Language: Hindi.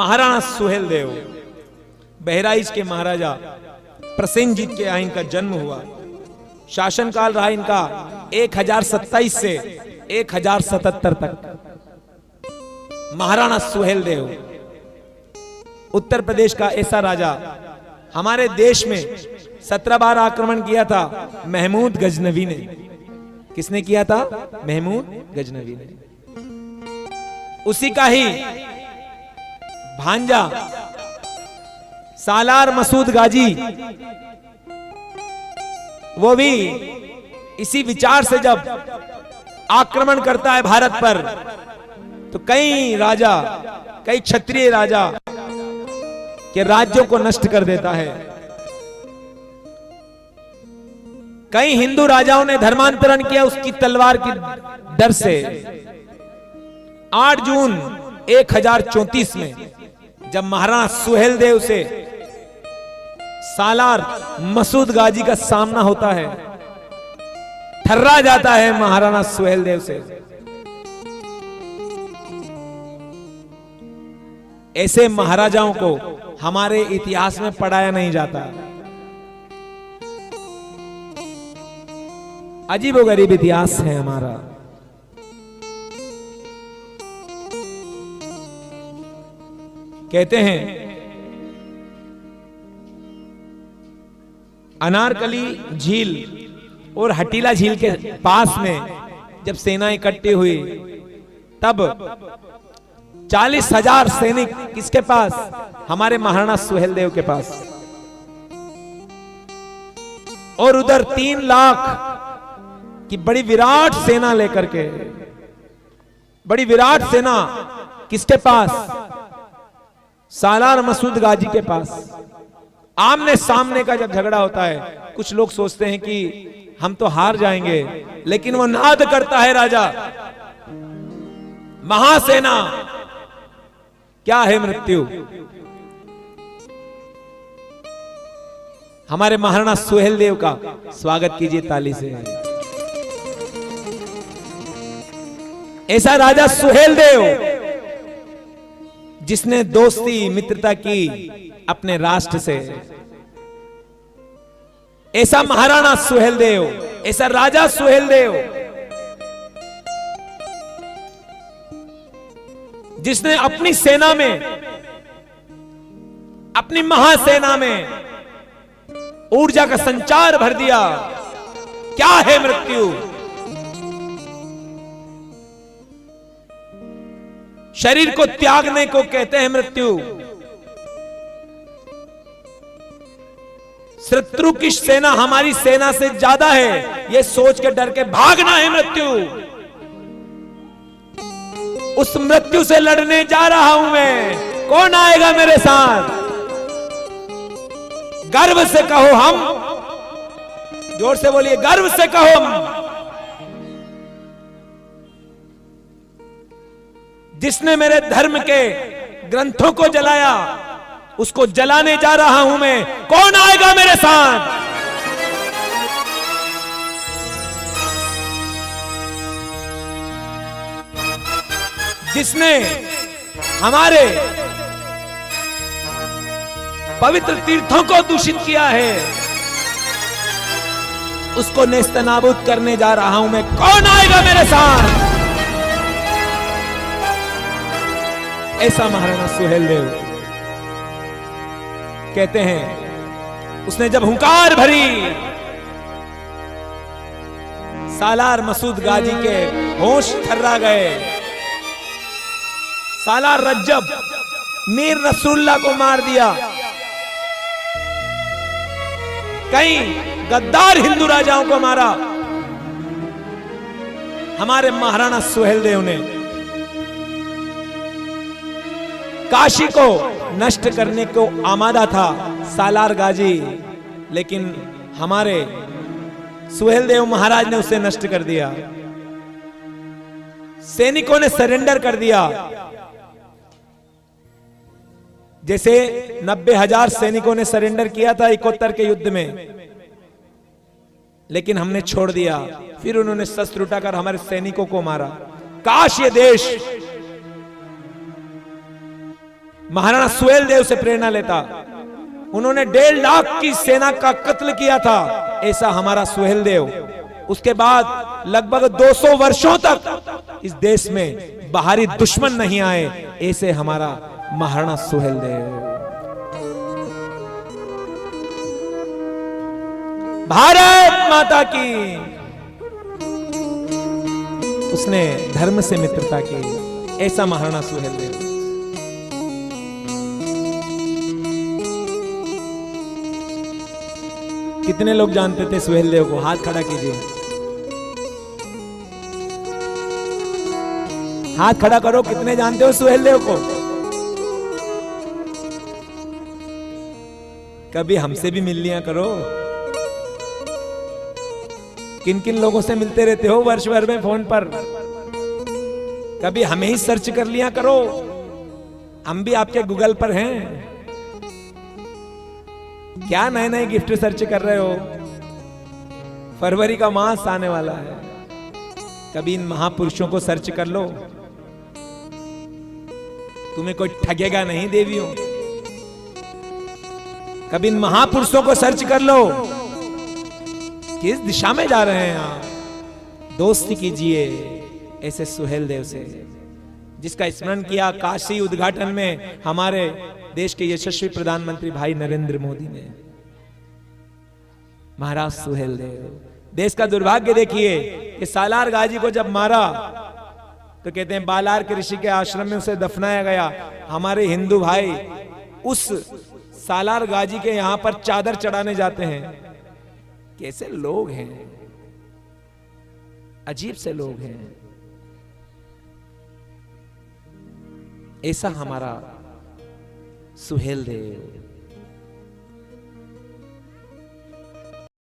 महाराणा सुहेलदेव बहराइच के महाराजा प्रसेनजीत के यहाँ इनका जन्म हुआ। शासनकाल रहा इनका 1027 से 1077 तक। महाराणा सुहेलदेव उत्तर प्रदेश का ऐसा राजा, हमारे देश में 17 बार आक्रमण किया था महमूद गजनवी ने। किसने किया था? महमूद गजनवी ने। उसी का ही भांजा सालार मसूद गाजी, वो भी इसी विचार से जब आक्रमण करता है भारत पर, तो कई राजा, कई क्षत्रिय राजा के राज्यों को नष्ट कर देता है। कई हिंदू राजाओं ने धर्मांतरण किया उसकी तलवार की डर से। 8 जून 1034 में जब महाराणा सुहेलदेव से सालार मसूद गाजी का सामना होता है, ठर्रा जाता है महाराणा सुहेलदेव से। ऐसे महाराजाओं को हमारे इतिहास में पढ़ाया नहीं जाता। अजीबोगरीब इतिहास है हमारा। कहते हैं अनारकली झील और हटीला झील के पास में जब सेना इकट्ठी हुई, तब 40,000 सैनिक किसके पास? हमारे महाराणा सुहेलदेव के पास। और उधर 3 लाख की बड़ी विराट सेना लेकर के, बड़ी विराट सेना किसके पास? सालार मसूद गाजी के पास। आमने सामने का जब झगड़ा होता है, कुछ लोग सोचते हैं कि हम तो हार जाएंगे, लेकिन वो नाद करता है राजा, महासेना क्या है मृत्यु। हमारे महाराणा सुहेलदेव का स्वागत कीजिए ताली से। ऐसा राजा सुहेलदेव जिसने दोस्ती मित्रता की अपने राष्ट्र से। ऐसा महाराणा सुहेलदेव, ऐसा राजा सुहेलदेव जिसने अपनी सेना में, अपनी महासेना में ऊर्जा का संचार भर दिया। क्या है मृत्यु? शरीर को त्यागने को कहते हैं मृत्यु। शत्रु की सेना हमारी सेना से ज्यादा है, यह सोच के डर के भागना है मृत्यु। उस मृत्यु से लड़ने जा रहा हूं मैं, कौन आएगा मेरे साथ? गर्व से कहो हम, जोर से बोलिए, गर्व से कहो हम। जिसने मेरे धर्म के ग्रंथों को जलाया, उसको जलाने जा रहा हूं मैं, कौन आएगा मेरे साथ? जिसने हमारे पवित्र तीर्थों को दूषित किया है, उसको नेस्तनाबूद करने जा रहा हूं मैं, कौन आएगा मेरे साथ? ऐसा महाराणा सुहेलदेव कहते हैं। उसने जब हुंकार भरी, सालार मसूद गाजी के होश थर्रा गए। सालार रज्जब मीर नसरुल्लाह को मार दिया। कई गद्दार हिंदू राजाओं को मारा हमारे महाराणा सुहेलदेव ने। काशी को नष्ट करने को आमादा था सालार गाजी, लेकिन हमारे सुहेलदेव महाराज ने उसे नष्ट कर दिया। सैनिकों ने सरेंडर कर दिया। जैसे 90,000 सैनिकों ने सरेंडर किया था 71 के युद्ध में, लेकिन हमने छोड़ दिया। फिर उन्होंने शस्त्र उठाकर हमारे सैनिकों को मारा। काश ये देश महाराणा सुहेल देव से प्रेरणा लेता। उन्होंने 1.5 लाख की सेना का कत्ल किया था, ऐसा हमारा सुहेल देव। उसके बाद लगभग 200 वर्षों तक इस देश में बाहरी दुश्मन नहीं आए, ऐसे हमारा महाराणा सुहेल देव। भारत माता की। उसने धर्म से मित्रता की, ऐसा महाराणा सुहेल देव। कितने लोग जानते थे सुहेल देव को? हाथ खड़ा कीजिए, हाथ खड़ा करो। कितने जानते हो सुहेल देव को? कभी हमसे भी मिल लिया करो। किन किन लोगों से मिलते रहते हो वर्ष भर में फोन पर? कभी हमें ही सर्च कर लिया करो, हम भी आपके गूगल पर हैं। क्या नए नए गिफ्ट सर्च कर रहे हो? फरवरी का मास आने वाला है, कभी इन महापुरुषों को सर्च कर लो, तुम्हें कोई ठगेगा नहीं देवियों। कभी इन महापुरुषों को सर्च कर लो, किस दिशा में जा रहे हैं आप। दोस्ती कीजिए ऐसे सुहेल देव से, जिसका स्मरण किया काशी उद्घाटन में हमारे देश के यशस्वी प्रधानमंत्री भाई नरेंद्र मोदी ने। महाराज सुहेल देव। देश का दुर्भाग्य देखिए कि सालार गाजी को जब मारा तो कहते हैं बालार के ऋषि के आश्रम में उसे दफनाया गया। हमारे हिंदू भाई उस सालार गाजी के यहां पर चादर चढ़ाने जाते हैं। कैसे लोग हैं, अजीब से लोग हैं। ऐसा हमारा सुहेल देव।